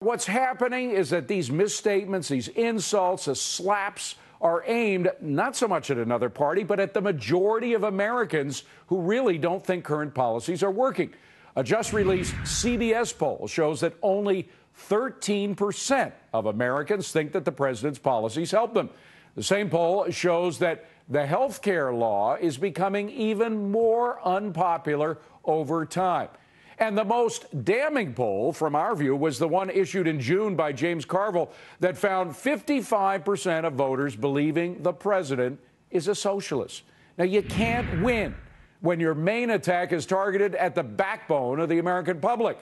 What's happening is that these misstatements, these insults, the slaps are aimed not so much at another party, but at the majority of Americans who really don't think current policies are working. A just released CBS poll shows that only 13% of Americans think that the president's policies help them. The same poll shows that the health care law is becoming even more unpopular over time. And the most damning poll, from our view, was the one issued in June by James Carville that found 55% of voters believing the president is a socialist. Now, you can't win when your main attack is targeted at the backbone of the American public.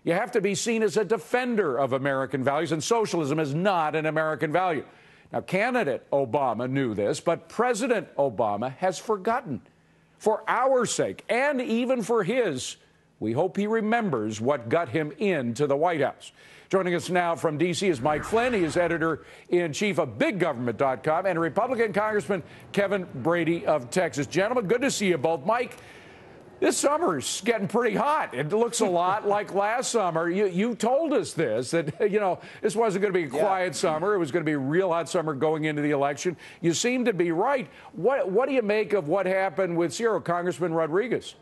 You have to be seen as a defender of American values, and socialism is not an American value. Now, candidate Obama knew this, but President Obama has forgotten. For our sake, and even for his, we hope he remembers what got him into the White House. Joining us now from D.C. is Mike Flynn. He is editor-in-chief of BigGovernment.com, and Republican Congressman Kevin Brady of Texas. Gentlemen, good to see you both. Mike, this summer's getting pretty hot. It looks a lot like last summer. You told us this, that, this wasn't going to be a quiet summer. It was going to be a real hot summer going into the election. You seem to be right. What do you make of what happened with Congressman Rodriguez?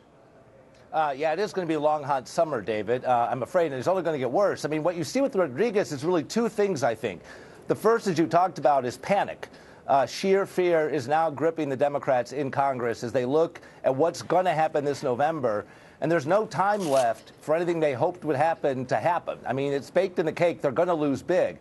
Yeah, it is going to be a long, hot summer, David. I'm afraid it's only going to get worse. I mean, what you see with Rodriguez is really two things, I think. The first, as you talked about, is panic. Sheer fear is now gripping the Democrats in Congress as they look at what's going to happen this November. And there's no time left for anything they hoped would happen to happen. I mean, it's baked in the cake. They're going to lose big.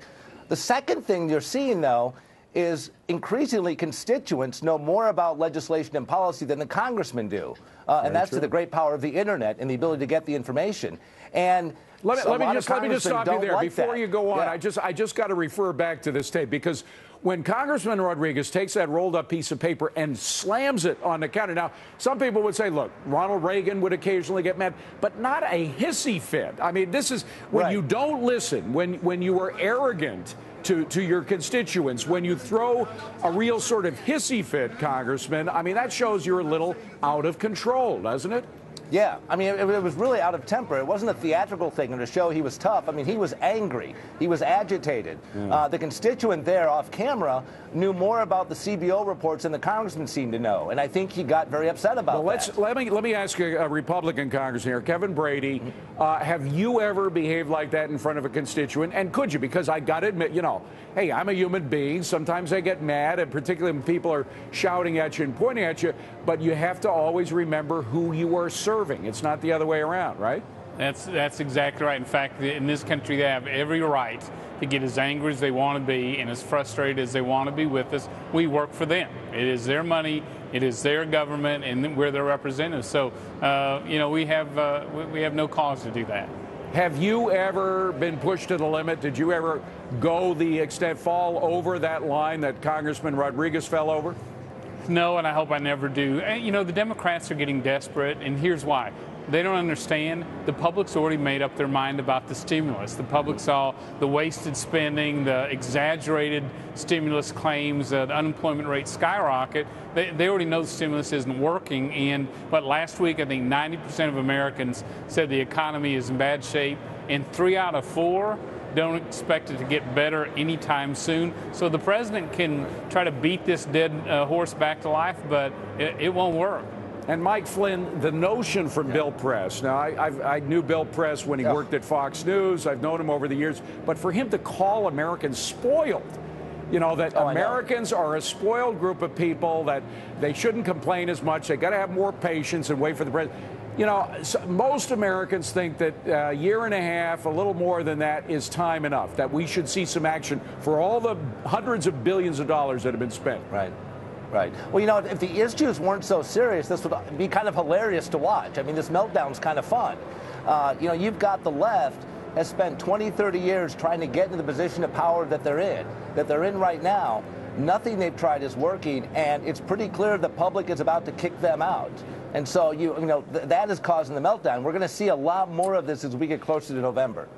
The second thing you're seeing, though, is increasingly constituents know more about legislation and policy than the congressmen do. And that's to the great power of the Internet and the ability to get the information. And let me just stop you there. Before you go on, I just got to refer back to this tape, because when Congressman Rodriguez takes that rolled up piece of paper and slams it on the counter. Now, some people would say, look, Ronald Reagan would occasionally get mad, but not a hissy fit. I mean, this is when you don't listen, when you are arrogant to your constituents, when you throw a real sort of hissy fit, Congressman. I mean, that shows you're a little out of control, doesn't it? Yeah, I mean, it was really out of temper. It wasn't a theatrical thing to show he was tough. I mean, he was angry. He was agitated. The constituent there off camera knew more about the CBO reports than the congressman seemed to know, and I think he got very upset about that. Let me ask you, a Republican congressman here, Kevin Brady, have you ever behaved like that in front of a constituent? And could you? Because I got to admit, hey, I'm a human being. Sometimes I get mad, and particularly when people are shouting at you and pointing at you, but you have to always remember who you are serving. It's not the other way around, right? That's exactly right. In fact, in this country, they have every right to get as angry as they want to be and as frustrated as they want to be with us. We work for them. It is their money. It is their government, and we're their representatives. So, we have no cause to do that. Have you ever been pushed to the limit? Did you ever go the extent, fall over that line that Congressman Rodriguez fell over? No, and I hope I never do. And, the Democrats are getting desperate, and here's why. They don't understand. The public's already made up their mind about the stimulus. The public saw the wasted spending, the exaggerated stimulus claims, the unemployment rate skyrocket. They already know the stimulus isn't working. But last week, I think 90% of Americans said the economy is in bad shape, and 3 out of 4 don't expect it to get better anytime soon. So the president can try to beat this dead horse back to life, but it won't work. And Mike Flynn, the notion from Bill Press. Now, I knew Bill Press when he worked at Fox News. I've known him over the years. But for him to call Americans spoiled, that Americans are a spoiled group of people, that they shouldn't complain as much. They got to have more patience and wait for the president. Most Americans think that a year and a half, a little more than that, is time enough, that we should see some action for all the hundreds of billions of dollars that have been spent. Right. Well, if the issues weren't so serious, this would be kind of hilarious to watch. I mean, this meltdown's kind of fun. You've got the left has spent 20, 30 years trying to get into the position of power that they're in right now. Nothing they've tried is working, and it's pretty clear the public is about to kick them out. And so, that is causing the meltdown. We're going to see a lot more of this as we get closer to November.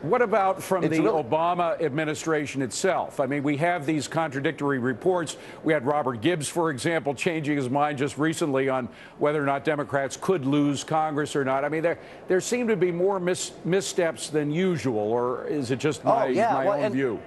What about from the really Obama administration itself? I mean, we have these contradictory reports. We had Robert Gibbs, for example, changing his mind just recently on whether or not Democrats could lose Congress or not. I mean, there seem to be more missteps than usual, or is it just my own view?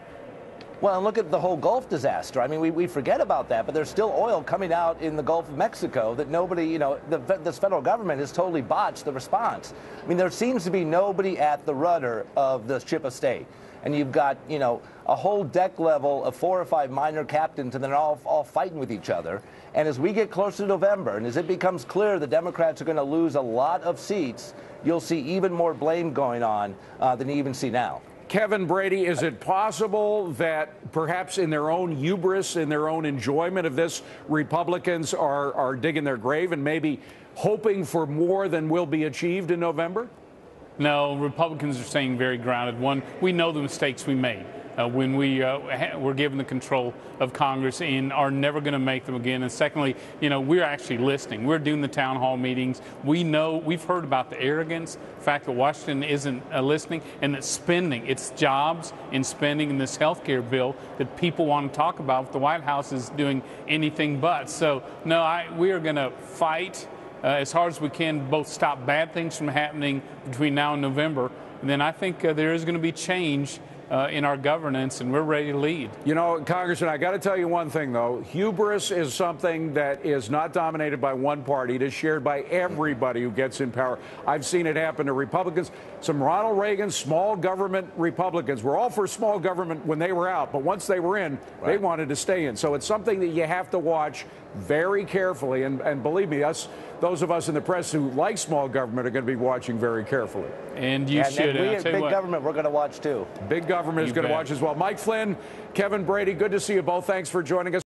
Well, and look at the whole Gulf disaster. I mean, we forget about that, but there's still oil coming out in the Gulf of Mexico that nobody, you know, this federal government has totally botched the response. I mean, there seems to be nobody at the rudder of the ship of state. And you've got, you know, a whole deck level of 4 or 5 minor captains, and they're all fighting with each other. And as we get closer to November, and as it becomes clear the Democrats are going to lose a lot of seats, you'll see even more blame going on than you even see now. Kevin Brady, is it possible that perhaps in their own hubris, in their own enjoyment of this, Republicans are digging their grave and maybe hoping for more than will be achieved in November? No, Republicans are staying very grounded. One, we know the mistakes we made when we were given the control of Congress and are never going to make them again. And secondly, you know, we're actually listening. We're doing the town hall meetings. We know, we've heard about the arrogance, the fact that Washington isn't listening, and that spending, it's jobs and spending in this health care bill that people want to talk about. The White House is doing anything but. So, no, we are going to fight as hard as we can, both stop bad things from happening between now and November. And then I think there is going to be change in our governance, and we're ready to lead. You know, Congressman, I got to tell you one thing, though. Hubris is something that is not dominated by one party. It is shared by everybody who gets in power. I've seen it happen to Republicans. Some Ronald Reagan small government Republicans were all for small government when they were out, but once they were in, they wanted to stay in. So it's something that you have to watch very carefully. And believe me, those of us in the press who like small government are going to be watching very carefully. And you should. And big government, we're going to watch too. Big government is going to watch as well. Mike Flynn, Kevin Brady, good to see you both. Thanks for joining us.